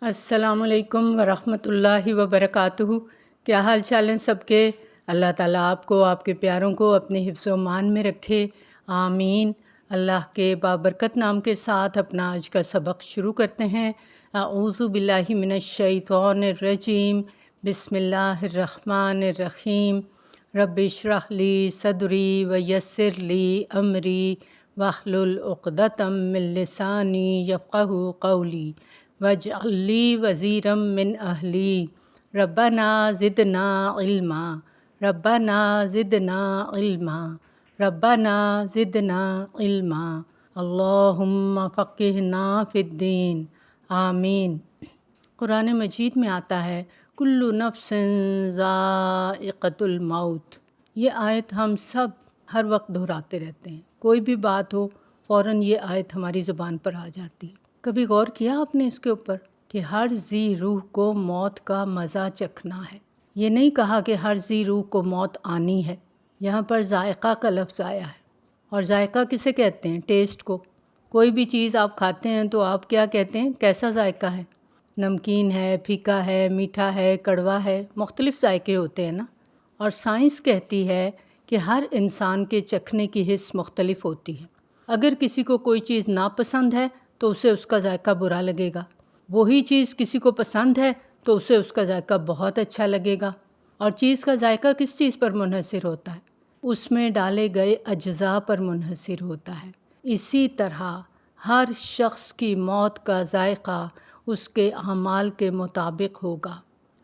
السلام علیکم ورحمۃ اللہ وبرکاتہ۔ کیا حال چال ہیں سب کے؟ اللہ تعالیٰ آپ کو، آپ کے پیاروں کو اپنے حفظ و امان میں رکھے، آمین۔ اللہ کے بابرکت نام کے ساتھ اپنا آج کا سبق شروع کرتے ہیں۔ اعوذ باللہ من الشیطان الرجیم، بسم اللہ الرحمن الرحیم۔ رب اشرح لی صدری ویسر لی امری واحلل عقدۃ من لسانی یفقہوا قولی واجعل لی وزیرا من اہلی ربنا زدنا علما ربنا زدنا علما ربنا زدنا علما اللہم فقہنا فی الدین، آمین۔ قرآن مجید میں آتا ہے کل نفس ذائقۃ الموت۔ یہ آیت ہم سب ہر وقت دہراتے رہتے ہیں، کوئی بھی بات ہو فوراً یہ آیت ہماری زبان پر آ جاتی ہے۔ کبھی غور کیا آپ نے اس کے اوپر کہ ہر ذی روح کو موت کا مزہ چکھنا ہے؟ یہ نہیں کہا کہ ہر ذی روح کو موت آنی ہے، یہاں پر ذائقہ کا لفظ آیا ہے۔ اور ذائقہ کسے کہتے ہیں؟ ٹیسٹ کو۔ کوئی بھی چیز آپ کھاتے ہیں تو آپ کیا کہتے ہیں؟ کیسا ذائقہ ہے؟ نمکین ہے، پھیکا ہے، میٹھا ہے، کڑوا ہے، مختلف ذائقے ہوتے ہیں نا۔ اور سائنس کہتی ہے کہ ہر انسان کے چکھنے کی حس مختلف ہوتی ہے۔ اگر کسی کو کوئی چیز ناپسند ہے تو اسے اس کا ذائقہ برا لگے گا، وہی چیز کسی کو پسند ہے تو اسے اس کا ذائقہ بہت اچھا لگے گا۔ اور چیز کا ذائقہ کس چیز پر منحصر ہوتا ہے؟ اس میں ڈالے گئے اجزاء پر منحصر ہوتا ہے۔ اسی طرح ہر شخص کی موت کا ذائقہ اس کے اعمال کے مطابق ہوگا۔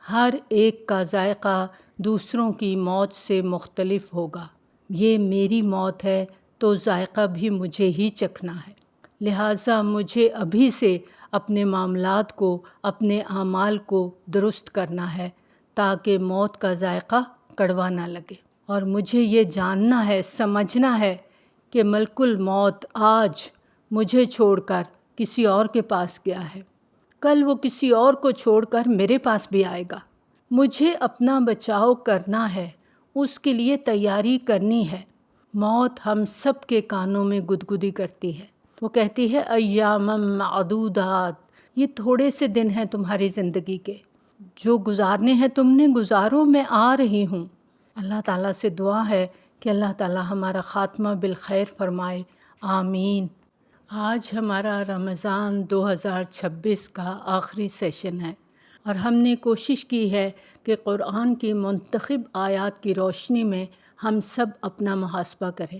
ہر ایک کا ذائقہ دوسروں کی موت سے مختلف ہوگا۔ یہ میری موت ہے تو ذائقہ بھی مجھے ہی چکھنا ہے، لہٰذا مجھے ابھی سے اپنے معاملات کو، اپنے اعمال کو درست کرنا ہے تاکہ موت کا ذائقہ کڑوا نہ لگے۔ اور مجھے یہ جاننا ہے، سمجھنا ہے کہ ملک الموت آج مجھے چھوڑ کر کسی اور کے پاس گیا ہے، کل وہ کسی اور کو چھوڑ کر میرے پاس بھی آئے گا۔ مجھے اپنا بچاؤ کرنا ہے، اس کے لیے تیاری کرنی ہے۔ موت ہم سب کے کانوں میں گدگدی کرتی ہے، وہ کہتی ہے ایام معدودات، یہ تھوڑے سے دن ہیں تمہاری زندگی کے، جو گزارنے ہیں تم نے گزارو، میں آ رہی ہوں۔ اللہ تعالیٰ سے دعا ہے کہ اللہ تعالیٰ ہمارا خاتمہ بالخیر فرمائے، آمین۔ آج ہمارا رمضان 2026 کا آخری سیشن ہے اور ہم نے کوشش کی ہے کہ قرآن کی منتخب آیات کی روشنی میں ہم سب اپنا محاسبہ کریں،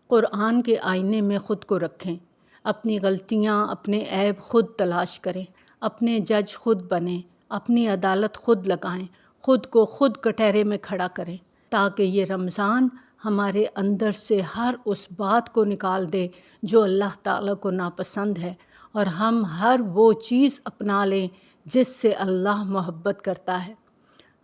قرآن کے آئینے میں خود کو رکھیں، اپنی غلطیاں، اپنے عیب خود تلاش کریں، اپنے جج خود بنیں، اپنی عدالت خود لگائیں، خود کو خود کٹہرے میں کھڑا کریں، تاکہ یہ رمضان ہمارے اندر سے ہر اس بات کو نکال دے جو اللہ تعالیٰ کو ناپسند ہے، اور ہم ہر وہ چیز اپنا لیں جس سے اللہ محبت کرتا ہے۔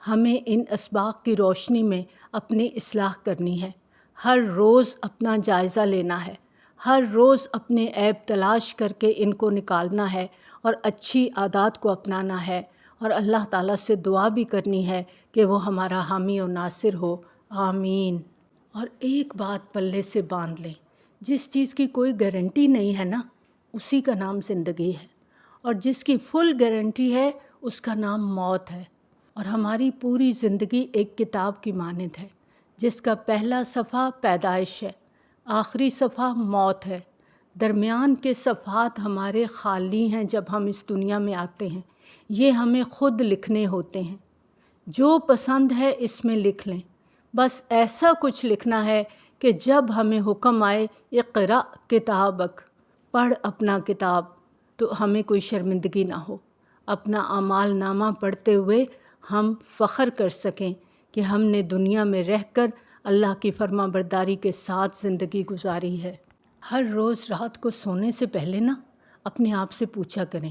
ہمیں ان اسباق کی روشنی میں اپنی اصلاح کرنی ہے، ہر روز اپنا جائزہ لینا ہے، ہر روز اپنے عیب تلاش کر کے ان کو نکالنا ہے اور اچھی عادات کو اپنانا ہے، اور اللہ تعالیٰ سے دعا بھی کرنی ہے کہ وہ ہمارا حامی و ناصر ہو، آمین۔ اور ایک بات پلے سے باندھ لیں، جس چیز کی کوئی گارنٹی نہیں ہے نا، اسی کا نام زندگی ہے، اور جس کی فل گارنٹی ہے اس کا نام موت ہے۔ اور ہماری پوری زندگی ایک کتاب کی مانند ہے جس کا پہلا صفحہ پیدائش ہے، آخری صفحہ موت ہے، درمیان کے صفحات ہمارے خالی ہیں۔ جب ہم اس دنیا میں آتے ہیں یہ ہمیں خود لکھنے ہوتے ہیں، جو پسند ہے اس میں لکھ لیں، بس ایسا کچھ لکھنا ہے کہ جب ہمیں حکم آئے اقرأ کتابک، پڑھ اپنا کتاب، تو ہمیں کوئی شرمندگی نہ ہو، اپنا اعمال نامہ پڑھتے ہوئے ہم فخر کر سکیں کہ ہم نے دنیا میں رہ کر اللہ کی فرما برداری کے ساتھ زندگی گزاری ہے۔ ہر روز رات کو سونے سے پہلے نا اپنے آپ سے پوچھا کریں،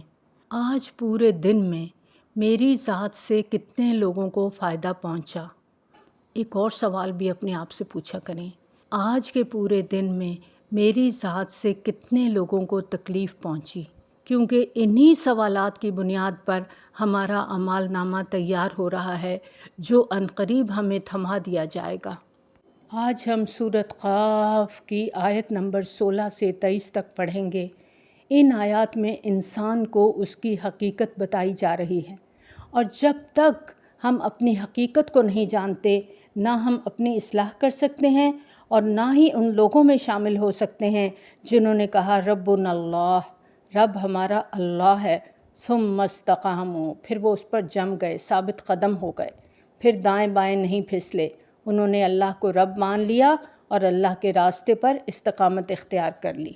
آج پورے دن میں میری ذات سے کتنے لوگوں کو فائدہ پہنچا۔ ایک اور سوال بھی اپنے آپ سے پوچھا کریں، آج کے پورے دن میں میری ذات سے کتنے لوگوں کو تکلیف پہنچی، کیونکہ انہی سوالات کی بنیاد پر ہمارا اعمال نامہ تیار ہو رہا ہے جو عنقریب ہمیں تھما دیا جائے گا۔ آج ہم سورۃ قاف کی آیت نمبر 16 سے 23 تک پڑھیں گے۔ ان آیات میں انسان کو اس کی حقیقت بتائی جا رہی ہے، اور جب تک ہم اپنی حقیقت کو نہیں جانتے نہ ہم اپنی اصلاح کر سکتے ہیں اور نہ ہی ان لوگوں میں شامل ہو سکتے ہیں جنہوں نے کہا ربنا اللہ، رب ہمارا اللہ ہے، ثم استقاموا، پھر وہ اس پر جم گئے، ثابت قدم ہو گئے، پھر دائیں بائیں نہیں پھسلے، انہوں نے اللہ کو رب مان لیا اور اللہ کے راستے پر استقامت اختیار کر لی۔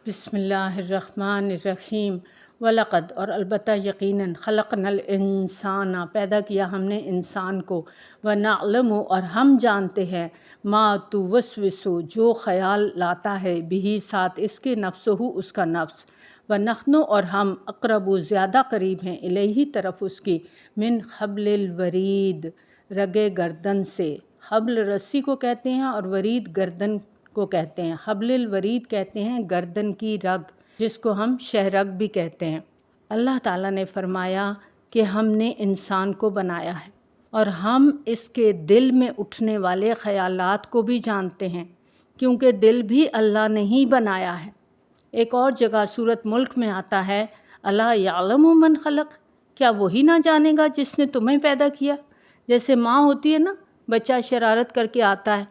بسم اللہ الرحمن الرحیم۔ وَلَقَدْ، اور البتہ یقیناً، خلقنا الانسان، پیدا کیا ہم نے انسان کو، وَنَعْلَمُ، اور ہم جانتے ہیں، مَا تُوَسْوِسُ، جو خیال لاتا ہے، بِہِ، ساتھ اس کے، نفسہ، اس کا نفس، وَنَحْنُ، اور ہم، اقرب، زیادہ قریب ہیں، الیہ، طرف اس کی، من حبل الورید، رگِ گردن سے۔ حبل رسی کو کہتے ہیں اور ورید گردن کو کہتے ہیں۔ حبل الورید کہتے ہیں گردن کی رگ، جس کو ہم شہرگ بھی کہتے ہیں۔ اللہ تعالیٰ نے فرمایا کہ ہم نے انسان کو بنایا ہے اور ہم اس کے دل میں اٹھنے والے خیالات کو بھی جانتے ہیں، کیونکہ دل بھی اللہ نے ہی بنایا ہے۔ ایک اور جگہ سورۃ ملک میں آتا ہے، الا یعلم من خلق، کیا وہی نہ جانے گا جس نے تمہیں پیدا کیا؟ جیسے ماں ہوتی ہے نا، بچہ شرارت کر کے آتا ہے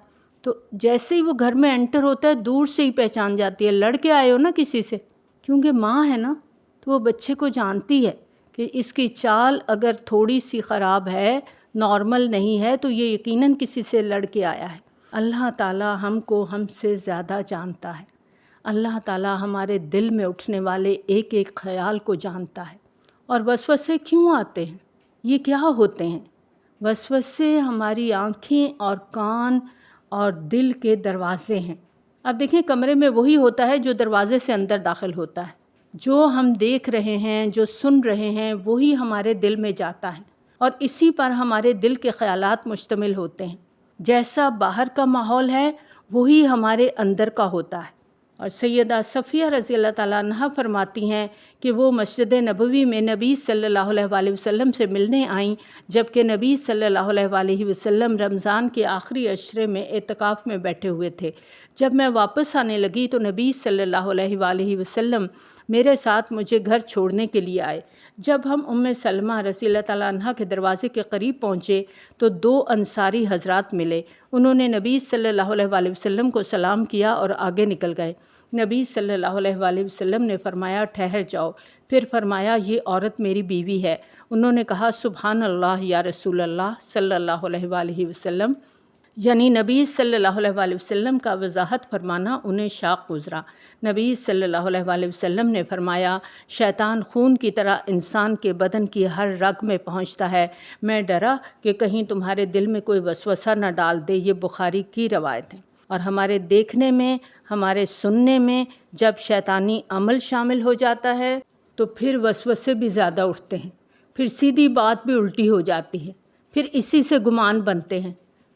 تو جیسے ہی وہ گھر میں انٹر ہوتا ہے دور سے ہی پہچان جاتی ہے، لڑ کے آئے ہو نا کسی سے، کیونکہ ماں ہے نا، تو وہ بچے کو جانتی ہے کہ اس کی چال اگر تھوڑی سی خراب ہے، نارمل نہیں ہے، تو یہ یقیناً کسی سے لڑ کے آیا ہے۔ اللہ تعالیٰ ہم کو ہم سے زیادہ جانتا ہے۔ اللہ تعالیٰ ہمارے دل میں اٹھنے والے ایک ایک خیال کو جانتا ہے۔ اور وسوسے کیوں آتے ہیں؟ یہ کیا ہوتے ہیں؟ وسوسے ہماری آنکھیں اور کان اور دل کے دروازے ہیں۔ اب دیکھیں، کمرے میں وہی ہوتا ہے جو دروازے سے اندر داخل ہوتا ہے۔ جو ہم دیکھ رہے ہیں، جو سن رہے ہیں، وہی ہمارے دل میں جاتا ہے اور اسی پر ہمارے دل کے خیالات مشتمل ہوتے ہیں۔ جیسا باہر کا ماحول ہے وہی ہمارے اندر کا ہوتا ہے۔ اور سیدہ صفیہ رضی اللہ تعالیٰ عنہا فرماتی ہیں کہ وہ مسجد نبوی میں نبی صلی اللہ علیہ وآلہ وسلم سے ملنے آئیں، جبکہ نبی صلی اللہ علیہ وآلہ وسلم رمضان کے آخری عشرے میں اعتکاف میں بیٹھے ہوئے تھے۔ جب میں واپس آنے لگی تو نبی صلی اللہ علیہ وآلہ وسلم میرے ساتھ مجھے گھر چھوڑنے کے لیے آئے۔ جب ہم ام سلمہ رضی اللہ تعالیٰ عنہا کے دروازے کے قریب پہنچے تو 2 انصاری حضرات ملے۔ انہوں نے نبی صلی اللہ علیہ وآلہ وسلم کو سلام کیا اور آگے نکل گئے۔ نبی صلی اللہ علیہ وآلہ وسلم نے فرمایا ٹھہر جاؤ، پھر فرمایا یہ عورت میری بیوی ہے۔ انہوں نے کہا سبحان اللہ یا رسول اللہ صلی اللہ علیہ وآلہ وسلم، یعنی نبی صلی اللہ علیہ وآلہ وسلم کا وضاحت فرمانا انہیں شاق گزرا۔ نبی صلی اللہ علیہ وآلہ وسلم نے فرمایا شیطان خون کی طرح انسان کے بدن کی ہر رگ میں پہنچتا ہے، میں ڈرا کہ کہیں تمہارے دل میں کوئی وسوسہ نہ ڈال دے۔ یہ بخاری کی روایت ہے۔ اور ہمارے دیکھنے میں، ہمارے سننے میں جب شیطانی عمل شامل ہو جاتا ہے تو پھر وسوسے بھی زیادہ اٹھتے ہیں، پھر سیدھی بات بھی الٹی ہو جاتی ہے، پھر اسی سے گمان بنتے ہیں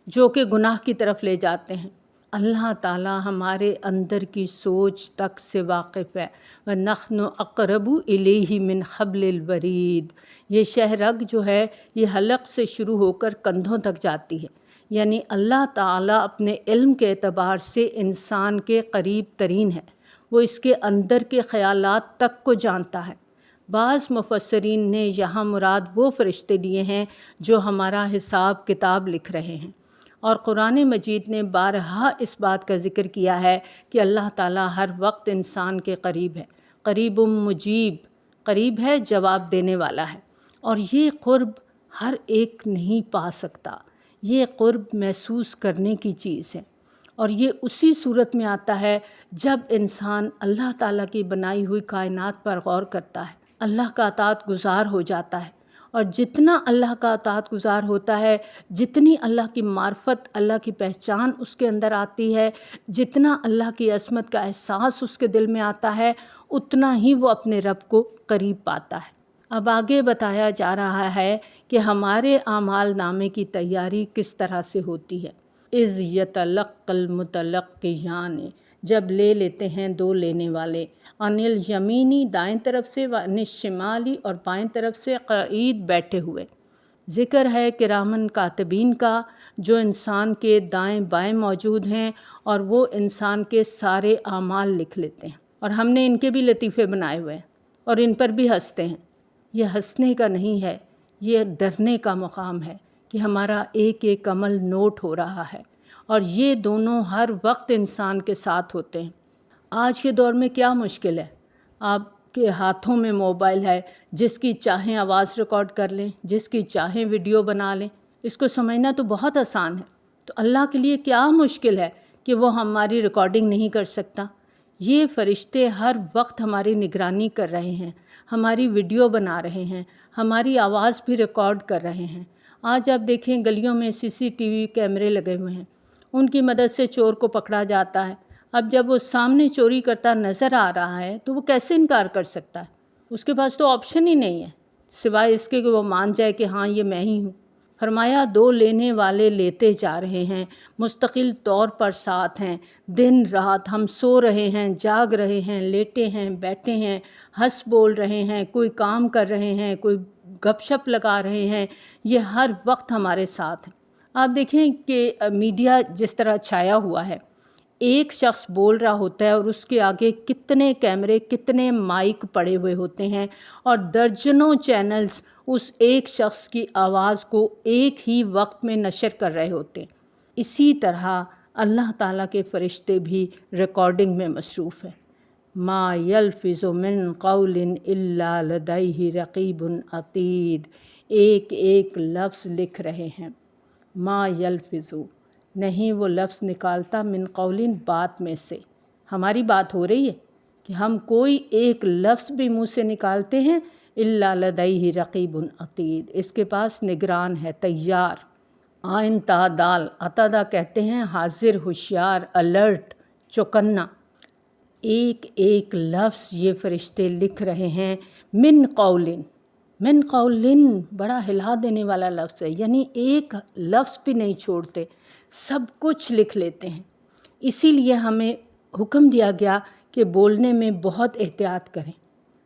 جو کہ گناہ کی طرف لے جاتے ہیں۔ اللہ تعالیٰ ہمارے اندر کی سوچ تک سے واقف ہے۔ وَنَحْنُ أَقْرَبُ إِلَيْهِ مِنْ حَبْلِ الْوَرِيدِ، یہ شہ رگ جو ہے یہ حلق سے شروع ہو کر کندھوں تک جاتی ہے، یعنی اللہ تعالیٰ اپنے علم کے اعتبار سے انسان کے قریب ترین ہے، وہ اس کے اندر کے خیالات تک کو جانتا ہے۔ بعض مفسرین نے یہاں مراد وہ فرشتے لیے ہیں جو ہمارا حساب کتاب لکھ رہے ہیں، اور قرآن مجید نے بارہا اس بات کا ذکر کیا ہے کہ اللہ تعالیٰ ہر وقت انسان کے قریب ہے، قریب مجیب، قریب ہے، جواب دینے والا ہے۔ اور یہ قرب ہر ایک نہیں پا سکتا، یہ قرب محسوس کرنے کی چیز ہے، اور یہ اسی صورت میں آتا ہے جب انسان اللہ تعالیٰ کی بنائی ہوئی کائنات پر غور کرتا ہے، اللہ کا اطاعت گزار ہو جاتا ہے، اور جتنا اللہ کا اطاعت گزار ہوتا ہے، جتنی اللہ کی معرفت، اللہ کی پہچان اس کے اندر آتی ہے، جتنا اللہ کی عظمت کا احساس اس کے دل میں آتا ہے، اتنا ہی وہ اپنے رب کو قریب پاتا ہے۔ اب آگے بتایا جا رہا ہے کہ ہمارے اعمال نامے کی تیاری کس طرح سے ہوتی ہے۔ اذ یتلقی المتلقیان، جب لے لیتے ہیں 2 لینے والے، عن الیمینی، دائیں طرف سے، وعن الشمالی، اور بائیں طرف سے، قعید، بیٹھے ہوئے۔ ذکر ہے کرامن کاتبین کا جو انسان کے دائیں بائیں موجود ہیں اور وہ انسان کے سارے اعمال لکھ لیتے ہیں۔ اور ہم نے ان کے بھی لطیفے بنائے ہوئے ہیں اور ان پر بھی ہنستے ہیں۔ یہ ہنسنے کا نہیں ہے، یہ ڈرنے کا مقام ہے کہ ہمارا ایک ایک عمل نوٹ ہو رہا ہے، اور یہ دونوں ہر وقت انسان کے ساتھ ہوتے ہیں۔ آج کے دور میں کیا مشکل ہے؟ آپ کے ہاتھوں میں موبائل ہے، جس کی چاہیں آواز ریکارڈ کر لیں، جس کی چاہیں ویڈیو بنا لیں۔ اس کو سمجھنا تو بہت آسان ہے، تو اللہ کے لیے کیا مشکل ہے کہ وہ ہماری ریکارڈنگ نہیں کر سکتا؟ یہ فرشتے ہر وقت ہماری نگرانی کر رہے ہیں، ہماری ویڈیو بنا رہے ہیں، ہماری آواز بھی ریکارڈ کر رہے ہیں۔ آج آپ دیکھیں گلیوں میں CCTV کیمرے لگے ہوئے ہیں، ان کی مدد سے چور کو پکڑا جاتا ہے۔ اب جب وہ سامنے چوری کرتا نظر آ رہا ہے تو وہ کیسے انکار کر سکتا ہے؟ اس کے پاس تو آپشن ہی نہیں ہے سوائے اس کے کہ وہ مان جائے کہ ہاں یہ میں ہی ہوں۔ فرمایا دو لینے والے لیتے جا رہے ہیں، مستقل طور پر ساتھ ہیں، دن رات ہم سو رہے ہیں، جاگ رہے ہیں، لیٹے ہیں، بیٹھے ہیں، ہنس بول رہے ہیں، کوئی کام کر رہے ہیں، کوئی گپ شپ لگا رہے ہیں، یہ ہر وقت ہمارے ساتھ ہیں۔ آپ دیکھیں کہ میڈیا جس طرح چھایا ہوا ہے، ایک شخص بول رہا ہوتا ہے اور اس کے آگے کتنے کیمرے، کتنے مائک پڑے ہوئے ہوتے ہیں، اور درجنوں چینلز اس ایک شخص کی آواز کو ایک ہی وقت میں نشر کر رہے ہوتے ہیں۔ اسی طرح اللہ تعالیٰ کے فرشتے بھی ریکارڈنگ میں مصروف ہیں۔ ما یلفظ من قول الا لدیہ رقیب عتید، ایک ایک لفظ لکھ رہے ہیں۔ ما یلفظ، نہیں وہ لفظ نکالتا، من قول، بات میں سے۔ ہماری بات ہو رہی ہے کہ ہم کوئی ایک لفظ بھی منہ سے نکالتے ہیں، الا لدیہ رقیب عتید، اس کے پاس نگران ہے، تیار۔ آئن تا دال، عتدہ کہتے ہیں حاضر، ہوشیار، الرٹ، چوکنا۔ ایک ایک لفظ یہ فرشتے لکھ رہے ہیں۔ من قول، من قول بڑا ہلا دینے والا لفظ ہے، یعنی ایک لفظ بھی نہیں چھوڑتے، سب کچھ لکھ لیتے ہیں۔ اسی لیے ہمیں حکم دیا گیا کہ بولنے میں بہت احتیاط کریں۔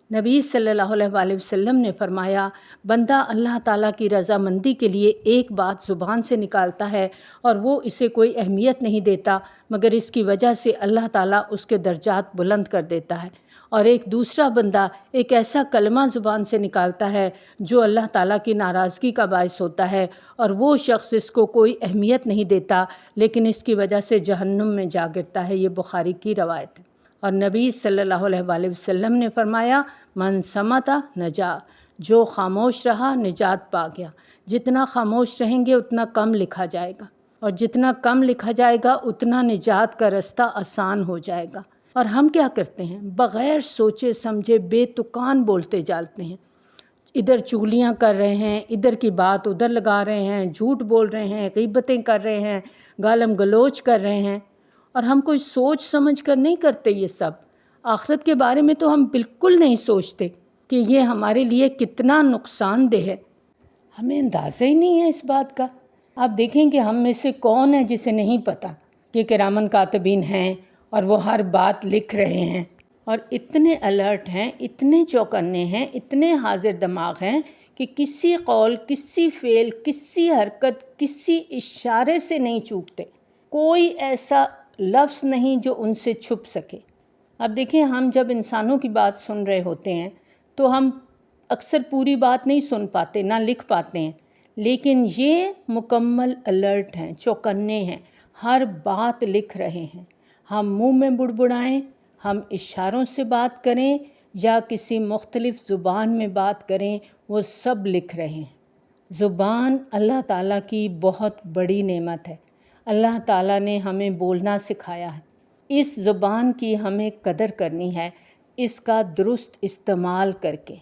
نبی صلی اللہ علیہ وآلہ وسلم نے فرمایا، بندہ اللہ تعالیٰ کی رضامندی کے لیے ایک بات زبان سے نکالتا ہے اور وہ اسے کوئی اہمیت نہیں دیتا، مگر اس کی وجہ سے اللہ تعالیٰ اس کے درجات بلند کر دیتا ہے، اور ایک دوسرا بندہ ایک ایسا کلمہ زبان سے نکالتا ہے جو اللہ تعالیٰ کی ناراضگی کا باعث ہوتا ہے، اور وہ شخص اس کو کوئی اہمیت نہیں دیتا، لیکن اس کی وجہ سے جہنم میں جا گرتا ہے۔ یہ بخاری کی روایت ہے۔ اور نبی صلی اللہ علیہ وآلہ وسلم نے فرمایا، من صمت نجا، جو خاموش رہا نجات پا گیا۔ جتنا خاموش رہیں گے اتنا کم لکھا جائے گا، اور جتنا کم لکھا جائے گا اتنا نجات کا رستہ آسان ہو جائے گا۔ اور ہم کیا کرتے ہیں؟ بغیر سوچے سمجھے بے تکان بولتے جاتے ہیں، ادھر چغلیاں کر رہے ہیں، ادھر کی بات ادھر لگا رہے ہیں، جھوٹ بول رہے ہیں، غیبتیں کر رہے ہیں، گالم گلوچ کر رہے ہیں، اور ہم کوئی سوچ سمجھ کر نہیں کرتے یہ سب۔ آخرت کے بارے میں تو ہم بالکل نہیں سوچتے کہ یہ ہمارے لیے کتنا نقصان دہ ہے، ہمیں اندازہ ہی نہیں ہے اس بات کا۔ آپ دیکھیں کہ ہم میں سے کون ہے جسے نہیں پتہ کہ کرامن کاتبین ہیں اور وہ ہر بات لکھ رہے ہیں، اور اتنے الرٹ ہیں، اتنے چوکنے ہیں، اتنے حاضر دماغ ہیں کہ کسی قول، کسی فعل، کسی حرکت، کسی اشارے سے نہیں چوکتے۔ کوئی ایسا لفظ نہیں جو ان سے چھپ سکے۔ اب دیکھیں ہم جب انسانوں کی بات سن رہے ہوتے ہیں تو ہم اکثر پوری بات نہیں سن پاتے، نہ لکھ پاتے ہیں، لیکن یہ مکمل الرٹ ہیں، چوکنے ہیں، ہر بات لکھ رہے ہیں۔ ہم منہ میں بڑبڑائیں، ہم اشاروں سے بات کریں یا کسی مختلف زبان میں بات کریں، وہ سب لکھ رہے ہیں۔ زبان اللہ تعالیٰ کی بہت بڑی نعمت ہے۔ اللہ تعالیٰ نے ہمیں بولنا سکھایا ہے، اس زبان کی ہمیں قدر کرنی ہے، اس کا درست استعمال کر کے۔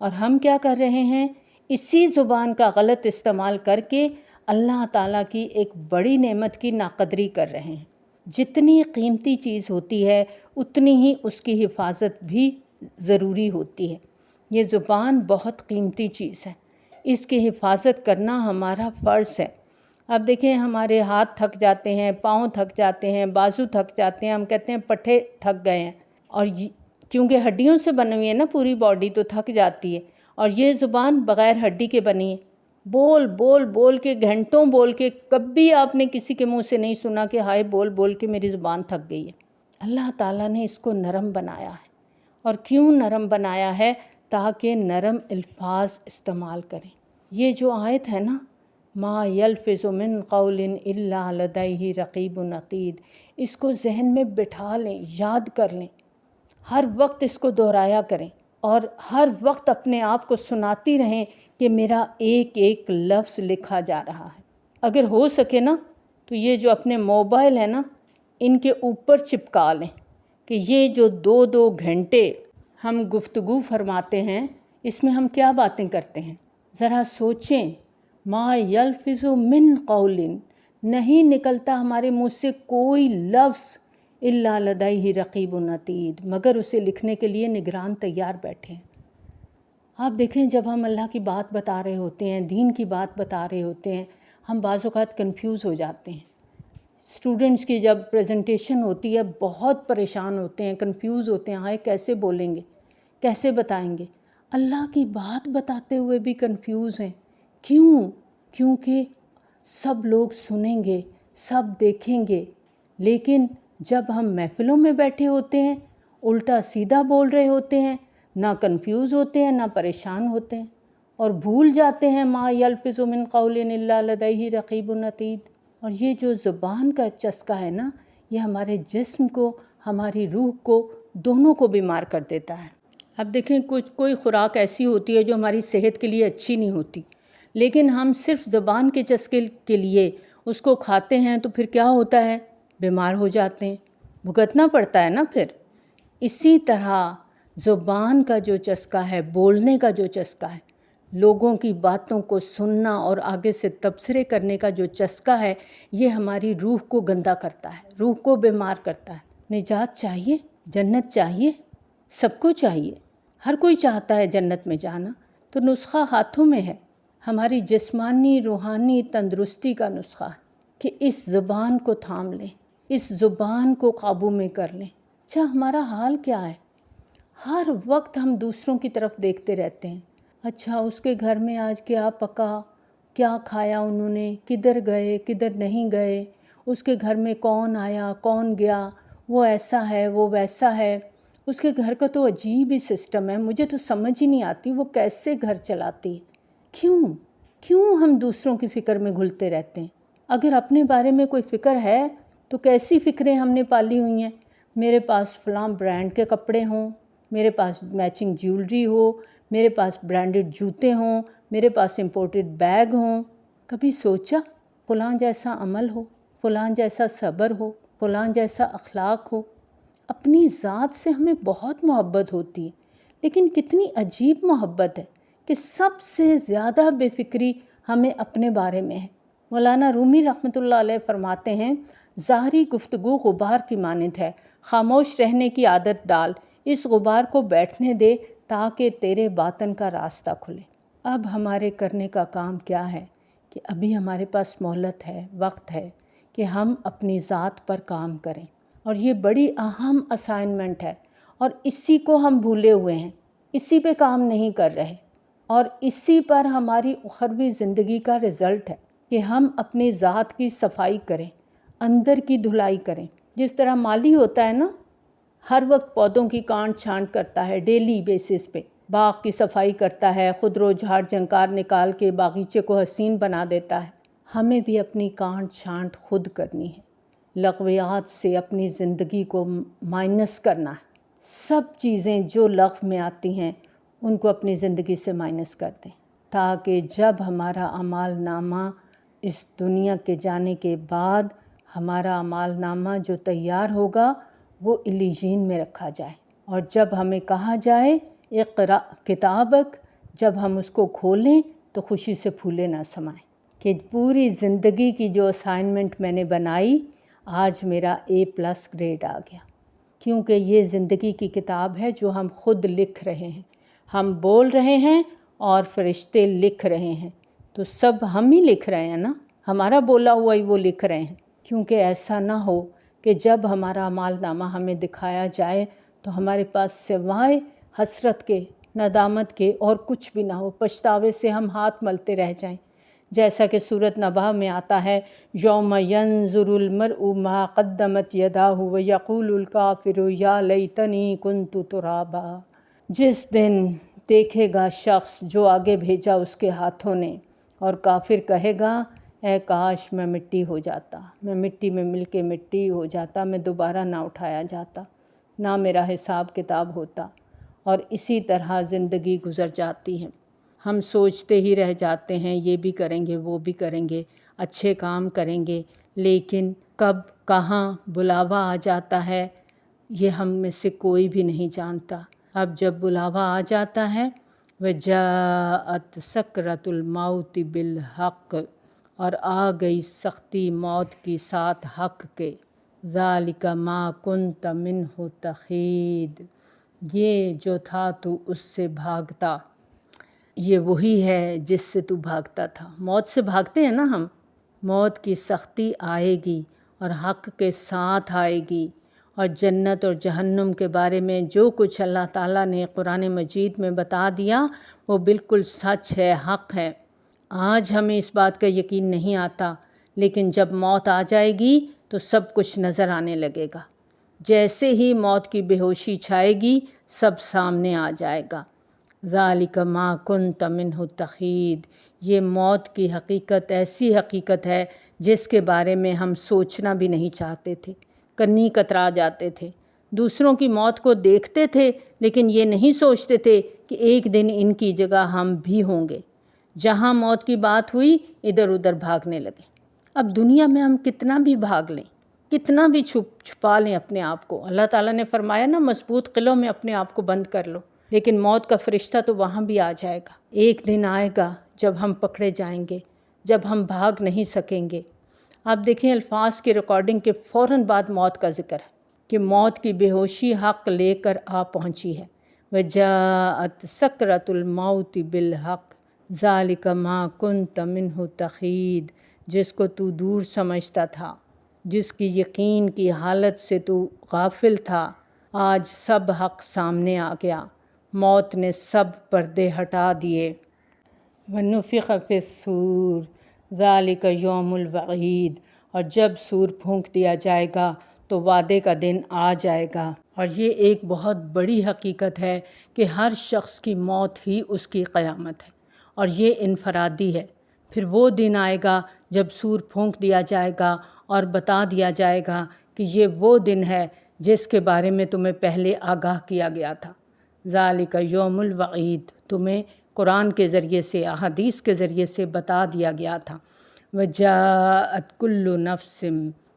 اور ہم کیا کر رہے ہیں؟ اسی زبان کا غلط استعمال کر کے اللہ تعالیٰ کی ایک بڑی نعمت کی ناقدری کر رہے ہیں۔ جتنی قیمتی چیز ہوتی ہے اتنی ہی اس کی حفاظت بھی ضروری ہوتی ہے۔ یہ زبان بہت قیمتی چیز ہے، اس کی حفاظت کرنا ہمارا فرض ہے۔ اب دیکھیں ہمارے ہاتھ تھک جاتے ہیں، پاؤں تھک جاتے ہیں، بازو تھک جاتے ہیں، ہم کہتے ہیں پٹھے تھک گئے ہیں، اور کیونکہ ہڈیوں سے بنی ہوئی ہے نا پوری باڈی، تو تھک جاتی ہے، اور یہ زبان بغیر ہڈی کے بنی ہے۔ بول بول بول کے، گھنٹوں بول کے، کبھی آپ نے کسی کے منہ سے نہیں سنا کہ ہائے بول بول کے میری زبان تھک گئی ہے۔ اللہ تعالیٰ نے اس کو نرم بنایا ہے، اور کیوں نرم بنایا ہے؟ تاکہ نرم الفاظ استعمال کریں۔ یہ جو آیت ہے نا، ما یلفظ من قول الا لدیہ رقیب عتید، اس کو ذہن میں بٹھا لیں، یاد کر لیں، ہر وقت اس کو دہرایا کریں، اور ہر وقت اپنے آپ کو سناتی رہیں کہ میرا ایک ایک لفظ لکھا جا رہا ہے۔ اگر ہو سکے نا تو یہ جو اپنے موبائل ہے نا، ان کے اوپر چپکا لیں کہ یہ جو 2 گھنٹے ہم گفتگو فرماتے ہیں، اس میں ہم کیا باتیں کرتے ہیں؟ ذرا سوچیں، ما یلفظ من قول، نہیں نکلتا ہمارے منہ سے کوئی لفظ الا لدیہ رقیب عتید، مگر اسے لکھنے کے لیے نگران تیار بیٹھے ہیں۔ آپ دیکھیں، جب ہم اللہ کی بات بتا رہے ہوتے ہیں، دین کی بات بتا رہے ہوتے ہیں، ہم بعض اوقات کنفیوز ہو جاتے ہیں۔ اسٹوڈنٹس کی جب پریزنٹیشن ہوتی ہے بہت پریشان ہوتے ہیں، کنفیوز ہوتے ہیں، ہائے کیسے بولیں گے، کیسے بتائیں گے؟ اللہ کی بات بتاتے ہوئے بھی کنفیوز ہیں۔ کیوں؟ کیونکہ سب لوگ سنیں گے، سب دیکھیں گے، لیکن جب ہم محفلوں میں بیٹھے ہوتے ہیں، الٹا سیدھا بول رہے ہوتے ہیں، نہ کنفیوز ہوتے ہیں، نہ پریشان ہوتے ہیں، اور بھول جاتے ہیں ما یلفظ من قول الا لدیہ رقیب عتید۔ اور یہ جو زبان کا چسکا ہے نا، یہ ہمارے جسم کو، ہماری روح کو، دونوں کو بیمار کر دیتا ہے۔ اب دیکھیں، کوئی خوراک ایسی ہوتی ہے جو ہماری صحت کے لیے اچھی نہیں ہوتی، لیکن ہم صرف زبان کے چسکے کے لیے اس کو کھاتے ہیں، تو پھر کیا ہوتا ہے؟ بیمار ہو جاتے ہیں، بھگتنا پڑتا ہے نا پھر۔ اسی طرح زبان کا جو چسکا ہے، بولنے کا جو چسکا ہے، لوگوں کی باتوں کو سننا اور آگے سے تبصرے کرنے کا جو چسکا ہے، یہ ہماری روح کو گندا کرتا ہے، روح کو بیمار کرتا ہے۔ نجات چاہیے، جنت چاہیے، سب کو چاہیے، ہر کوئی چاہتا ہے جنت میں جانا، تو نسخہ ہاتھوں میں ہے، ہماری جسمانی روحانی تندرستی کا نسخہ ہے کہ اس زبان کو تھام لیں، اس زبان کو قابو میں کر لیں۔ اچھا، ہمارا حال کیا ہے؟ ہر وقت ہم دوسروں کی طرف دیکھتے رہتے ہیں، اچھا اس کے گھر میں آج کیا پکا، کیا کھایا انہوں نے، کدھر گئے، کدھر نہیں گئے، اس کے گھر میں کون آیا، کون گیا، وہ ایسا ہے، وہ ویسا ہے۔ اس کے گھر کا تو عجیب ہی سسٹم ہے، مجھے تو سمجھ ہی نہیں آتی وہ کیسے گھر چلاتی ہے۔ کیوں ہم دوسروں کی فکر میں گھلتے رہتے ہیں؟ اگر اپنے بارے میں کوئی فکر ہے تو کیسی فکریں ہم نے پالی ہوئی ہیں؟ میرے پاس فلاں برانڈ کے کپڑے ہوں، میرے پاس میچنگ جیولری ہو، میرے پاس برانڈڈ جوتے ہوں، میرے پاس امپورٹڈ بیگ ہوں۔ کبھی سوچا فلاں جیسا عمل ہو، فلاں جیسا صبر ہو، فلاں جیسا اخلاق ہو؟ اپنی ذات سے ہمیں بہت محبت ہوتی ہے، لیکن کتنی عجیب محبت ہے کہ سب سے زیادہ بے فکری ہمیں اپنے بارے میں ہے۔ مولانا رومی رحمۃ اللہ علیہ فرماتے ہیں، ظاہری گفتگو غبار کی مانند ہے، خاموش رہنے کی عادت ڈال، اس غبار کو بیٹھنے دے تاکہ تیرے باطن کا راستہ کھلے۔ اب ہمارے کرنے کا کام کیا ہے کہ ابھی ہمارے پاس مہلت ہے، وقت ہے کہ ہم اپنی ذات پر کام کریں، اور یہ بڑی اہم اسائنمنٹ ہے، اور اسی کو ہم بھولے ہوئے ہیں، اسی پہ کام نہیں کر رہے، اور اسی پر ہماری اخروی زندگی کا رزلٹ ہے کہ ہم اپنی ذات کی صفائی کریں، اندر کی دھلائی کریں۔ جس طرح مالی ہوتا ہے نا، ہر وقت پودوں کی کانٹ چھانٹ کرتا ہے، ڈیلی بیسس پہ باغ کی صفائی کرتا ہے، خودرو جھاڑ جھنکار نکال کے باغیچے کو حسین بنا دیتا ہے۔ ہمیں بھی اپنی کانٹ چھانٹ خود کرنی ہے، لغویات سے اپنی زندگی کو مائنس کرنا ہے۔ سب چیزیں جو لغو میں آتی ہیں ان کو اپنی زندگی سے مائنس کر دیں، تاکہ جب ہمارا اعمال نامہ اس دنیا کے جانے کے بعد، ہمارا اعمال نامہ جو تیار ہوگا وہ علیین میں رکھا جائے، اور جب ہمیں کہا جائے اقرأ کتابک، جب ہم اس کو کھولیں تو خوشی سے پھولے نہ سمائیں کہ پوری زندگی کی جو اسائنمنٹ میں نے بنائی، آج میرا A+ گریڈ آ گیا، کیونکہ یہ زندگی کی کتاب ہے جو ہم خود لکھ رہے ہیں، ہم بول رہے ہیں اور فرشتے لکھ رہے ہیں، تو سب ہم ہی لکھ رہے ہیں نا، ہمارا بولا ہوا ہی وہ لکھ رہے ہیں۔ کیونکہ ایسا نہ ہو کہ جب ہمارا اعمال نامہ ہمیں دکھایا جائے تو ہمارے پاس سوائے حسرت کے، ندامت کے اور کچھ بھی نہ ہو، پچھتاوے سے ہم ہاتھ ملتے رہ جائیں، جیسا کہ سورۃ نبا میں آتا ہے یوم ینظر المرء ما قدمت یداہ ویقول الکافر یا لیتنی کنت ترابا، جس دن دیکھے گا شخص جو آگے بھیجا اس کے ہاتھوں نے، اور کافر کہے گا اے کاش میں مٹی ہو جاتا، میں مٹی میں مل کے مٹی ہو جاتا، میں دوبارہ نہ اٹھایا جاتا، نہ میرا حساب کتاب ہوتا۔ اور اسی طرح زندگی گزر جاتی ہے، ہم سوچتے ہی رہ جاتے ہیں یہ بھی کریں گے وہ بھی کریں گے، اچھے کام کریں گے، لیکن کب کہاں بلاوا آ جاتا ہے یہ ہم میں سے کوئی بھی نہیں جانتا۔ اب جب بلاوا آ جاتا ہے وجاءت سکرۃ الموت بالحق، اور آ گئی سختی موت کی ساتھ حق کے، ذالک ما کنت منہ تحید، یہ جو تھا تو اس سے بھاگتا، یہ وہی ہے جس سے تو بھاگتا تھا۔ موت سے بھاگتے ہیں نا ہم، موت کی سختی آئے گی اور حق کے ساتھ آئے گی، اور جنت اور جہنم کے بارے میں جو کچھ اللہ تعالیٰ نے قرآن مجید میں بتا دیا وہ بالکل سچ ہے، حق ہے۔ آج ہمیں اس بات کا یقین نہیں آتا، لیکن جب موت آ جائے گی تو سب کچھ نظر آنے لگے گا۔ جیسے ہی موت کی بے ہوشی چھائے گی سب سامنے آ جائے گا۔ ذالک ما کنت منہ تحید، یہ موت کی حقیقت ایسی حقیقت ہے جس کے بارے میں ہم سوچنا بھی نہیں چاہتے تھے، کنی کترا جاتے تھے، دوسروں کی موت کو دیکھتے تھے لیکن یہ نہیں سوچتے تھے کہ ایک دن ان کی جگہ ہم بھی ہوں گے۔ جہاں موت کی بات ہوئی ادھر ادھر بھاگنے لگے۔ اب دنیا میں ہم کتنا بھی بھاگ لیں، کتنا بھی چھپا لیں اپنے آپ کو، اللہ تعالیٰ نے فرمایا نا مضبوط قلعوں میں اپنے آپ کو بند کر لو، لیکن موت کا فرشتہ تو وہاں بھی آ جائے گا۔ ایک دن آئے گا جب ہم پکڑے جائیں گے، جب ہم بھاگ نہیں سکیں گے۔ آپ دیکھیں الفاظ کی ریکارڈنگ کے فوراً بعد موت کا ذکر ہے کہ موت کی بے ہوشی حق لے کر آ پہنچی ہے۔ وجاءت سکرۃ الموت بالحق ذالک ما کنت منہ تحید، جس کو تو دور سمجھتا تھا، جس کی یقین کی حالت سے تو غافل تھا، آج سب حق سامنے آ گیا، موت نے سب پردے ہٹا دیے۔ وَنُفِخَ فِي الصُّورِ ذَلِكَ يَوْمُ الْوَعِيدِ، اور جب سور پھونک دیا جائے گا تو وعدے کا دن آ جائے گا۔ اور یہ ایک بہت بڑی حقیقت ہے کہ ہر شخص کی موت ہی اس کی قیامت ہے، اور یہ انفرادی ہے۔ پھر وہ دن آئے گا جب سور پھونک دیا جائے گا اور بتا دیا جائے گا کہ یہ وہ دن ہے جس کے بارے میں تمہیں پہلے آگاہ کیا گیا تھا۔ ذالک یوم الوعید، تمہیں قرآن کے ذریعے سے، احادیث کے ذریعے سے بتا دیا گیا تھا۔ وجاءت کل نفس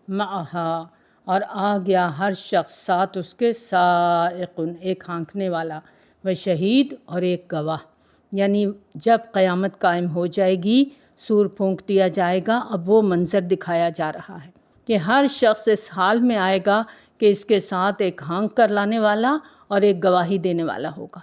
معہا، اور آ گیا ہر شخص ساتھ اس کے سائق، ایک ہانکنے والا، و شہید، اور ایک گواہ۔ یعنی جب قیامت قائم ہو جائے گی، سور پھونک دیا جائے گا، اب وہ منظر دکھایا جا رہا ہے کہ ہر شخص اس حال میں آئے گا کہ اس کے ساتھ ایک ہانک کر لانے والا اور ایک گواہی دینے والا ہوگا۔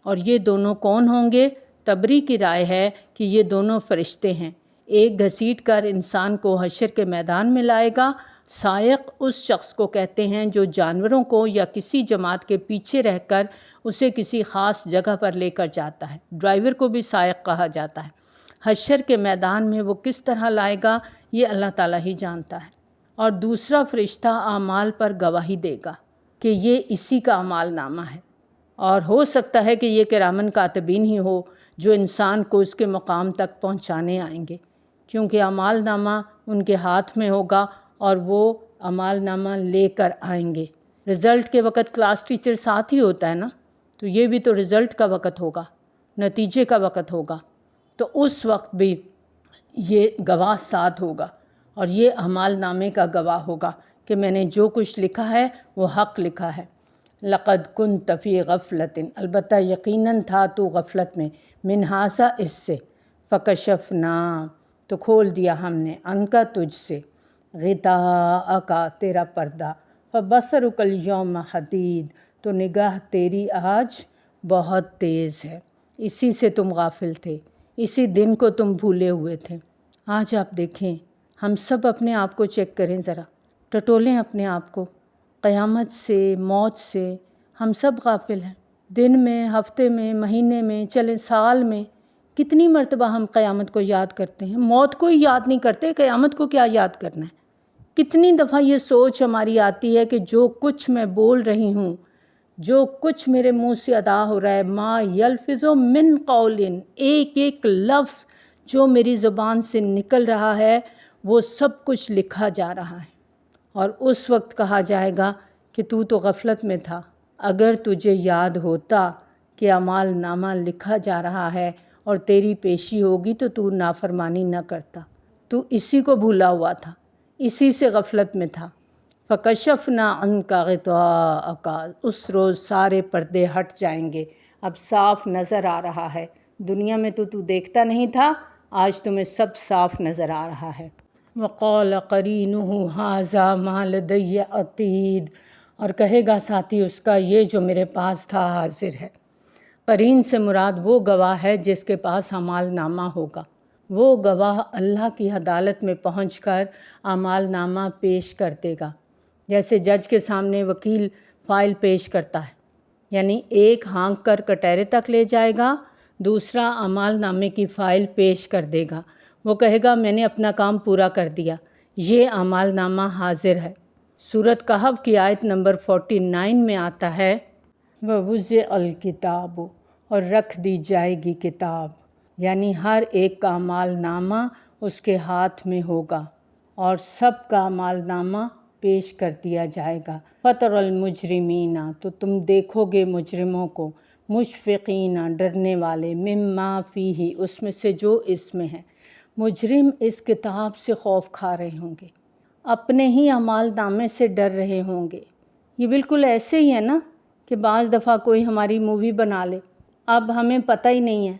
اور یہ دونوں کون ہوں گے؟ تبری کی رائے ہے کہ یہ دونوں فرشتے ہیں۔ ایک گھسیٹ کر انسان کو حشر کے میدان میں لائے گا۔ سائق اس شخص کو کہتے ہیں جو جانوروں کو یا کسی جماعت کے پیچھے رہ کر اسے کسی خاص جگہ پر لے کر جاتا ہے۔ ڈرائیور کو بھی سائق کہا جاتا ہے۔ حشر کے میدان میں وہ کس طرح لائے گا یہ اللہ تعالیٰ ہی جانتا ہے۔ اور دوسرا فرشتہ اعمال پر گواہی دے گا کہ یہ اسی کا اعمال نامہ ہے، اور ہو سکتا ہے کہ یہ کرامن کاتبین ہی ہو جو انسان کو اس کے مقام تک پہنچانے آئیں گے، کیونکہ اعمال نامہ ان کے ہاتھ میں ہوگا اور وہ اعمال نامہ لے کر آئیں گے۔ رزلٹ کے وقت کلاس ٹیچر ساتھ ہی ہوتا ہے نا، تو یہ بھی تو رزلٹ کا وقت ہوگا، نتیجے کا وقت ہوگا، تو اس وقت بھی یہ گواہ ساتھ ہوگا، اور یہ اعمال نامے کا گواہ ہوگا کہ میں نے جو کچھ لکھا ہے وہ حق لکھا ہے۔ لقد كنت فی غفلۃ، البتہ یقیناً تھا تو غفلت میں، من ھذا، اس سے، فکشفنا، تو کھول دیا ہم نے، عنک، تجھ سے، غطاءک، تیرا پردہ، فبصرک الیوم حدید، تو نگاہ تیری آج بہت تیز ہے۔ اسی سے تم غافل تھے، اسی دن کو تم بھولے ہوئے تھے۔ آج آپ دیکھیں، ہم سب اپنے آپ کو چیک کریں ذرا، ٹٹولیں اپنے آپ کو، قیامت سے، موت سے ہم سب غافل ہیں۔ دن میں، ہفتے میں، مہینے میں، چلیں سال میں، کتنی مرتبہ ہم قیامت کو یاد کرتے ہیں، موت کو ہی یاد نہیں کرتے، قیامت کو کیا یاد کرنا ہے۔ کتنی دفعہ یہ سوچ ہماری آتی ہے کہ جو کچھ میں بول رہی ہوں، جو کچھ میرے منہ سے ادا ہو رہا ہے، ما یلفظ من قول، ایک ایک لفظ جو میری زبان سے نکل رہا ہے وہ سب کچھ لکھا جا رہا ہے، اور اس وقت کہا جائے گا کہ تو غفلت میں تھا، اگر تجھے یاد ہوتا کہ اعمال نامہ لکھا جا رہا ہے اور تیری پیشی ہوگی تو نافرمانی نہ کرتا، تو اسی کو بھولا ہوا تھا، اسی سے غفلت میں تھا۔ فَكَشَفْنَا عَنْكَ غِطَاءَكَ، اس روز سارے پردے ہٹ جائیں گے، اب صاف نظر آ رہا ہے۔ دنیا میں تو دیکھتا نہیں تھا، آج تمہیں سب صاف نظر آ رہا ہے۔ وَقَالَ قَرِينُهُ هَٰذَا مَا لَدَيَّ عَتِيدٌ، اور کہے گا ساتھی اس کا یہ جو میرے پاس تھا حاضر ہے۔ قرین سے مراد وہ گواہ ہے جس کے پاس اعمال نامہ ہوگا۔ وہ گواہ اللہ کی عدالت میں پہنچ کر اعمال نامہ پیش کر دے گا، جیسے جج کے سامنے وکیل فائل پیش کرتا ہے، یعنی ایک ہانک کر کٹہرے تک لے جائے گا، دوسرا اعمال نامے کی فائل پیش کر دے گا، وہ کہے گا میں نے اپنا کام پورا کر دیا، یہ اعمال نامہ حاضر ہے۔ سورۃ کہف کی آیت نمبر 49 میں آتا ہے وَوُضِعَ الْکِتَابُ، اور رکھ دی جائے گی کتاب، یعنی ہر ایک کا اعمال نامہ اس کے ہاتھ میں ہوگا اور سب کا اعمال نامہ پیش کر دیا جائے گا۔ فَتَرَى الْمُجْرِمِينَ، تو تم دیکھو گے مجرموں کو، مشفقین، ڈرنے والے، مما فیہ، اس میں سے جو اس میں ہے۔ مجرم اس کتاب سے خوف کھا رہے ہوں گے، اپنے ہی اعمال نامے سے ڈر رہے ہوں گے۔ یہ بالکل ایسے ہی ہے نا کہ بعض دفعہ کوئی ہماری مووی بنا لے، اب ہمیں پتہ ہی نہیں ہے،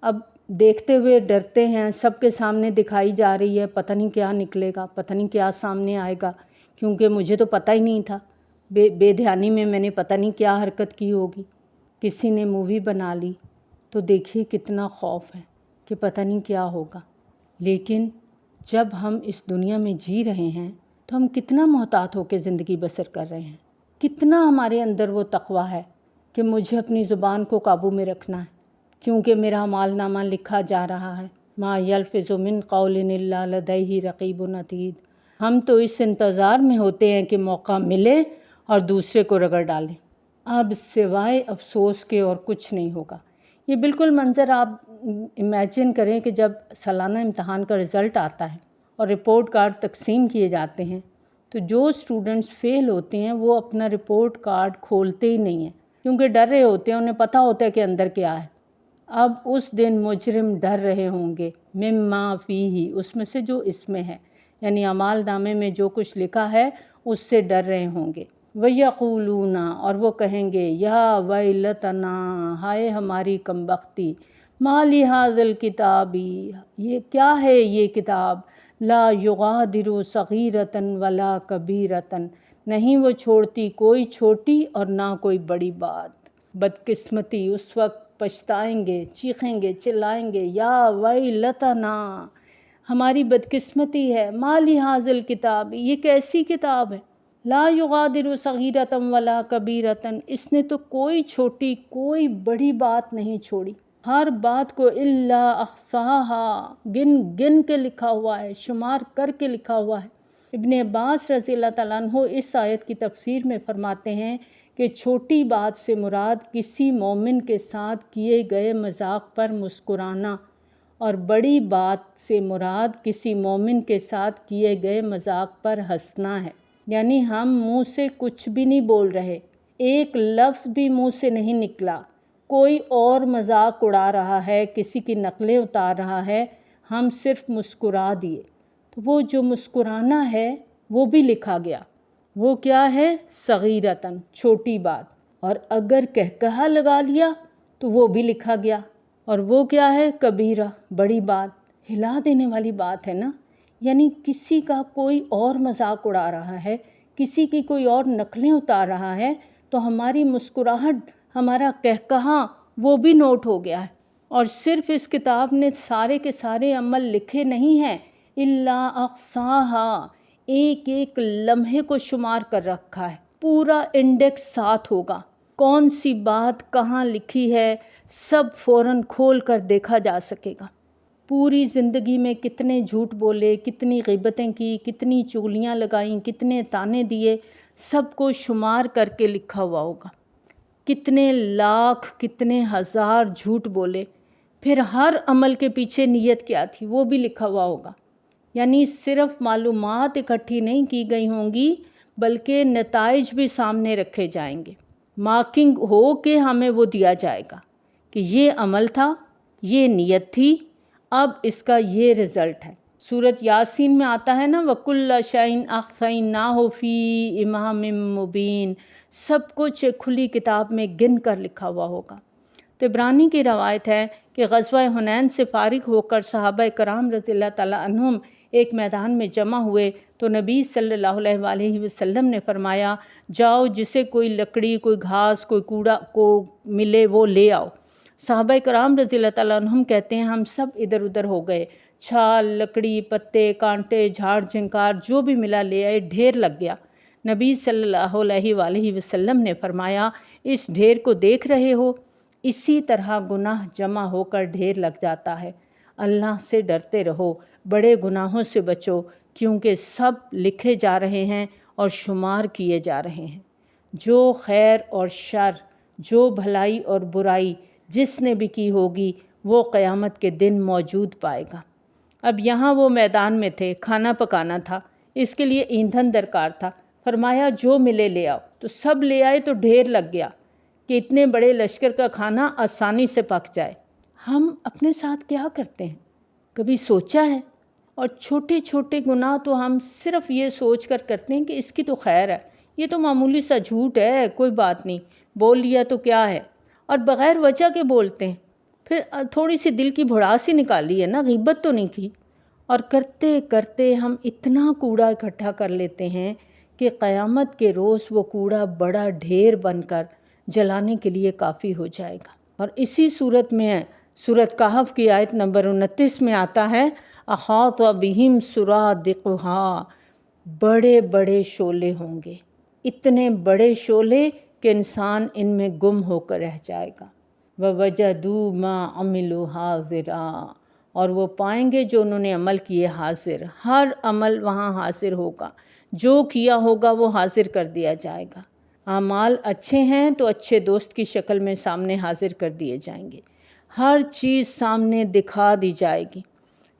اب دیکھتے ہوئے ڈرتے ہیں، سب کے سامنے دکھائی جا رہی ہے، پتہ نہیں کیا نکلے گا، پتہ نہیں کیا سامنے آئے گا، کیونکہ مجھے تو پتہ ہی نہیں تھا، بے دھیانی میں میں نے پتہ نہیں کیا حرکت کی ہوگی۔ کسی نے مووی بنا لی تو دیکھیے کتنا خوف ہے کہ پتہ نہیں کیا ہوگا۔ لیکن جب ہم اس دنیا میں جی رہے ہیں تو ہم کتنا محتاط ہو کے زندگی بسر کر رہے ہیں، کتنا ہمارے اندر وہ تقویٰ ہے کہ مجھے اپنی زبان کو قابو میں رکھنا ہے، کیونکہ میرا اعمال نامہ لکھا جا رہا ہے۔ ما یلفظ من قول الا لدیہ رقیب عتید۔ ہم تو اس انتظار میں ہوتے ہیں کہ موقع ملے اور دوسرے کو رگڑ ڈالیں، اب سوائے افسوس کے اور کچھ نہیں ہوگا۔ یہ بالکل منظر آپ امیجن کریں کہ جب سالانہ امتحان کا رزلٹ آتا ہے اور رپورٹ کارڈ تقسیم کیے جاتے ہیں تو جو اسٹوڈنٹس فیل ہوتے ہیں وہ اپنا رپورٹ کارڈ کھولتے ہی نہیں ہیں، کیونکہ ڈر رہے ہوتے ہیں، انہیں پتہ ہوتا ہے کہ اندر کیا ہے۔ اب اس دن مجرم ڈر رہے ہوں گے مما فیہ، اس میں سے جو اس میں ہے، یعنی اعمال نامے میں جو کچھ لکھا ہے اس سے ڈر رہے ہوں گے۔ وَيَقُولُونَ، اور وہ کہیں گے یا ویلتنا، ہائے ہماری کمبختی، ما لِهَذَا الْكِتَابِ، یہ کیا ہے یہ کتاب، لا یغادر صغیرۃ ولا کبیرۃ، نہیں وہ چھوڑتی کوئی چھوٹی اور نہ کوئی بڑی بات۔ بدقسمتی، اس وقت پچھتائیں گے، چیخیں گے، چلائیں گے، یا ویلتنا، ہماری بدقسمتی ہے، ما لِهَذَا الْكِتَابِ، یہ کیسی کتاب ہے، لا یغادر صغیرۃ ولا کبیرۃ، اس نے تو کوئی چھوٹی کوئی بڑی بات نہیں چھوڑی، ہر بات کو الا احصاها، گن گن کے لکھا ہوا ہے، شمار کر کے لکھا ہوا ہے۔ ابن عباس رضی اللہ تعالیٰ عنہ اس آیت کی تفسیر میں فرماتے ہیں کہ چھوٹی بات سے مراد کسی مومن کے ساتھ کیے گئے مذاق پر مسکرانا، اور بڑی بات سے مراد کسی مومن کے ساتھ کیے گئے مذاق پر ہنسنا ہے۔ یعنی ہم منہ سے کچھ بھی نہیں بول رہے، ایک لفظ بھی منہ سے نہیں نکلا، کوئی اور مذاق اڑا رہا ہے، کسی کی نقلیں اتار رہا ہے، ہم صرف مسکرا دیے، تو وہ جو مسکرانا ہے وہ بھی لکھا گیا۔ وہ کیا ہے؟ صغیرتاً، چھوٹی بات، اور اگر کہکہا لگا لیا تو وہ بھی لکھا گیا، اور وہ کیا ہے؟ کبیرہ، بڑی بات، ہلا دینے والی بات ہے نا۔ یعنی کسی کا کوئی اور مذاق اڑا رہا ہے، کسی کی کوئی اور نقلیں اتار رہا ہے، تو ہماری مسکراہٹ، ہمارا کہکہا وہ بھی نوٹ ہو گیا ہے۔ اور صرف اس کتاب نے سارے کے سارے عمل لکھے نہیں ہیں، الا احصاها، ایک ایک لمحے کو شمار کر رکھا ہے، پورا انڈیکس ساتھ ہوگا، کون سی بات کہاں لکھی ہے سب فوراً کھول کر دیکھا جا سکے گا۔ پوری زندگی میں کتنے جھوٹ بولے، کتنی غیبتیں کی، کتنی چغلیاں لگائیں، کتنے تانے دیے، سب کو شمار کر کے لکھا ہوا ہوگا۔ کتنے لاکھ، کتنے ہزار جھوٹ بولے، پھر ہر عمل کے پیچھے نیت کیا تھی وہ بھی لکھا ہوا ہوگا۔ یعنی صرف معلومات اکٹھی نہیں کی گئی ہوں گی بلکہ نتائج بھی سامنے رکھے جائیں گے۔ مارکنگ ہو کے ہمیں وہ دیا جائے گا کہ یہ عمل تھا، یہ نیت تھی، اب اس کا یہ رزلٹ ہے۔ سورۃ یاسین میں آتا ہے نا وَكُلَّ شَيْءٍ أَحْصَيْنَاهُ فِي إِمَامٍ مُبِينٍ، سب کچھ ایک کھلی کتاب میں گن کر لکھا ہوا ہوگا۔ طبرانی کی روایت ہے کہ غزوہ حنین سے فارغ ہو کر صحابہ کرام رضی اللہ تعالیٰ عنہم ایک میدان میں جمع ہوئے تو نبی صلی اللہ علیہ وآلہ وسلم نے فرمایا، جاؤ جسے کوئی لکڑی، کوئی گھاس، کوئی کوڑا کو ملے وہ لے آؤ۔ صحابہ کرام رضی اللہ تعالیٰ عنہم کہتے ہیں ہم سب ادھر ادھر ہو گئے، چھال، لکڑی، پتے، کانٹے، جھاڑ جھنکار جو بھی ملا لے آئے، ڈھیر لگ گیا۔ نبی صلی اللہ علیہ وآلہ وسلم نے فرمایا، اس ڈھیر کو دیکھ رہے ہو؟ اسی طرح گناہ جمع ہو کر ڈھیر لگ جاتا ہے۔ اللہ سے ڈرتے رہو، بڑے گناہوں سے بچو، کیونکہ سب لکھے جا رہے ہیں اور شمار کیے جا رہے ہیں۔ جو خیر اور شر، جو بھلائی اور برائی جس نے بھی کی ہوگی وہ قیامت کے دن موجود پائے گا۔ اب یہاں وہ میدان میں تھے، کھانا پکانا تھا، اس کے لیے ایندھن درکار تھا۔ فرمایا جو ملے لے آؤ، تو سب لے آئے تو ڈھیر لگ گیا کہ اتنے بڑے لشکر کا کھانا آسانی سے پک جائے۔ ہم اپنے ساتھ کیا کرتے ہیں؟ کبھی سوچا ہے؟ اور چھوٹے چھوٹے گناہ تو ہم صرف یہ سوچ کر کرتے ہیں کہ اس کی تو خیر ہے، یہ تو معمولی سا جھوٹ ہے، کوئی بات نہیں، بول لیا تو کیا ہے، اور بغیر وجہ کے بولتے ہیں۔ پھر تھوڑی سی دل کی بھڑاس ہی نکالی ہے نا، غیبت تو نہیں کی، اور کرتے کرتے ہم اتنا کوڑا اکٹھا کر لیتے ہیں کہ قیامت کے روز وہ کوڑا بڑا ڈھیر بن کر جلانے کے لیے کافی ہو جائے گا۔ اور اسی صورت میں سورۃ کہف کی آیت نمبر 29 میں آتا ہے، احاط بہم سرادقها، بڑے بڑے شعلے ہوں گے، اتنے بڑے شعلے کہ انسان ان میں گم ہو کر رہ جائے گا۔ وَوَجَدُوا مَا عَمِلُوا حَاضِرًا، اور وہ پائیں گے جو انہوں نے عمل کیے حاضر، ہر عمل وہاں حاضر ہوگا، جو کیا ہوگا وہ حاضر کر دیا جائے گا۔ اعمال اچھے ہیں تو اچھے دوست کی شکل میں سامنے حاضر کر دیے جائیں گے، ہر چیز سامنے دکھا دی جائے گی،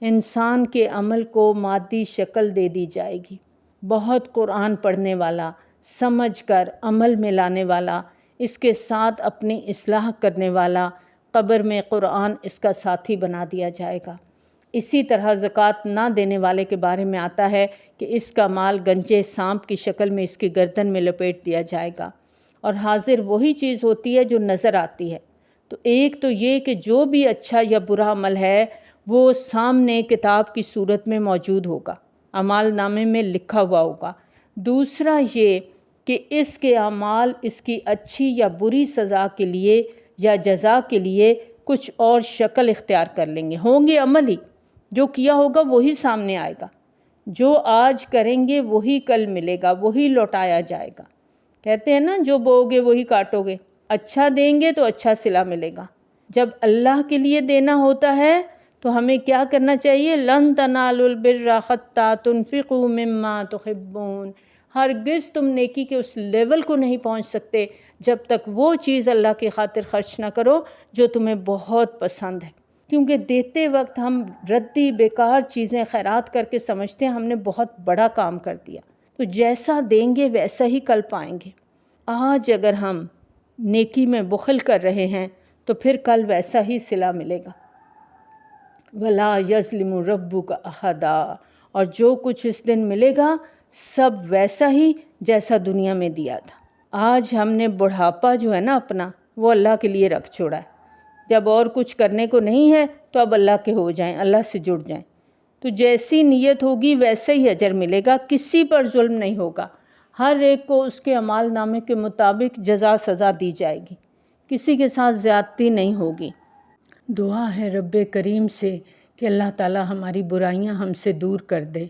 انسان کے عمل کو مادی شکل دے دی جائے گی۔ بہت قرآن پڑھنے والا، سمجھ کر عمل میں لانے والا، اس کے ساتھ اپنی اصلاح کرنے والا، قبر میں قرآن اس کا ساتھی بنا دیا جائے گا۔ اسی طرح زکوٰۃ نہ دینے والے کے بارے میں آتا ہے کہ اس کا مال گنجے سانپ کی شکل میں اس کی گردن میں لپیٹ دیا جائے گا، اور حاضر وہی چیز ہوتی ہے جو نظر آتی ہے۔ تو ایک تو یہ کہ جو بھی اچھا یا برا عمل ہے وہ سامنے کتاب کی صورت میں موجود ہوگا، اعمال نامے میں لکھا ہوا ہوگا۔ دوسرا یہ کہ اس کے اعمال اس کی اچھی یا بری سزا کے لیے یا جزا کے لیے کچھ اور شکل اختیار کر لیں گے، ہوں گے عمل ہی، جو کیا ہوگا وہی سامنے آئے گا، جو آج کریں گے وہی کل ملے گا، وہی لوٹایا جائے گا۔ کہتے ہیں نا جو بو گے وہی کاٹو گے، اچھا دیں گے تو اچھا صلہ ملے گا۔ جب اللہ کے لیے دینا ہوتا ہے تو ہمیں کیا کرنا چاہیے؟ لَن تَنَالُوا الْبِرَّ حَتَّىٰ تُنْفِقُوا مِمَّا تُحِبُّونَ، ہرگز تم نیکی کے اس لیول کو نہیں پہنچ سکتے جب تک وہ چیز اللہ کی خاطر خرچ نہ کرو جو تمہیں بہت پسند ہے، کیونکہ دیتے وقت ہم ردی بیکار چیزیں خیرات کر کے سمجھتے ہیں ہم نے بہت بڑا کام کر دیا، تو جیسا دیں گے ویسا ہی کل پائیں گے۔ آج اگر ہم نیکی میں بخل کر رہے ہیں تو پھر کل ویسا ہی صلہ ملے گا۔ وَلَا يَظْلِمُ رَبُّكَ أَحَدًا، اور جو کچھ اس دن ملے گا سب ویسا ہی جیسا دنیا میں دیا تھا۔ آج ہم نے بڑھاپا جو ہے نا اپنا وہ اللہ کے لیے رکھ چھوڑا ہے، جب اور کچھ کرنے کو نہیں ہے تو اب اللہ کے ہو جائیں، اللہ سے جڑ جائیں، تو جیسی نیت ہوگی ویسا ہی اجر ملے گا، کسی پر ظلم نہیں ہوگا، ہر ایک کو اس کے اعمال نامے کے مطابق جزا سزا دی جائے گی، کسی کے ساتھ زیادتی نہیں ہوگی۔ دعا ہے رب کریم سے کہ اللہ تعالی ہماری برائیاں ہم سے دور کر دے،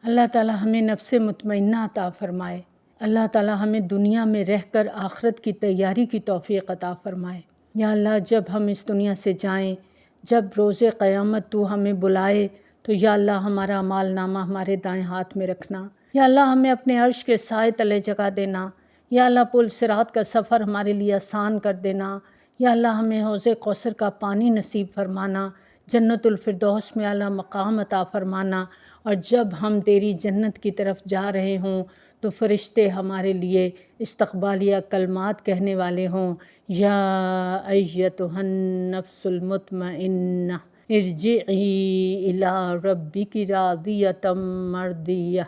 اللہ تعالی ہمیں نفس مطمئنہ عطا فرمائے، اللہ تعالی ہمیں دنیا میں رہ کر آخرت کی تیاری کی توفیق عطا فرمائے۔ یا اللہ جب ہم اس دنیا سے جائیں، جب روز قیامت تو ہمیں بلائے تو یا اللہ ہمارا اعمال نامہ ہمارے دائیں ہاتھ میں رکھنا۔ یا اللہ ہمیں اپنے عرش کے سائے تلے جگہ دینا۔ یا اللہ پل صراط کا سفر ہمارے لیے آسان کر دینا۔ یا اللہ ہمیں حوض کوثر کا پانی نصیب فرمانا، جنت الفردوس میں اعلیٰ مقام عطا فرمانا، اور جب ہم تیری جنت کی طرف جا رہے ہوں تو فرشتے ہمارے لیے استقبالیہ کلمات کہنے والے ہوں، یا ایتھا النفس المطمئنہ ارجعی الی ربک راضیۃ مرضیہ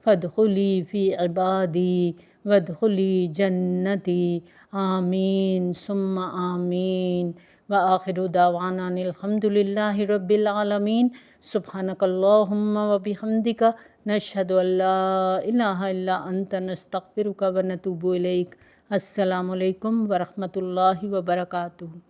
فادخلی فی عبادی وادخلی جنتی، آمین ثم آمین۔ وآخر دعوانا ان الحمد للہ رب العالمین۔ سبحانک اللہم وبحمدک، نشہد ان لا الہ الا انت، نستغفرک ونتوب الیک۔ السلام علیکم ورحمۃ اللہ وبرکاتہ۔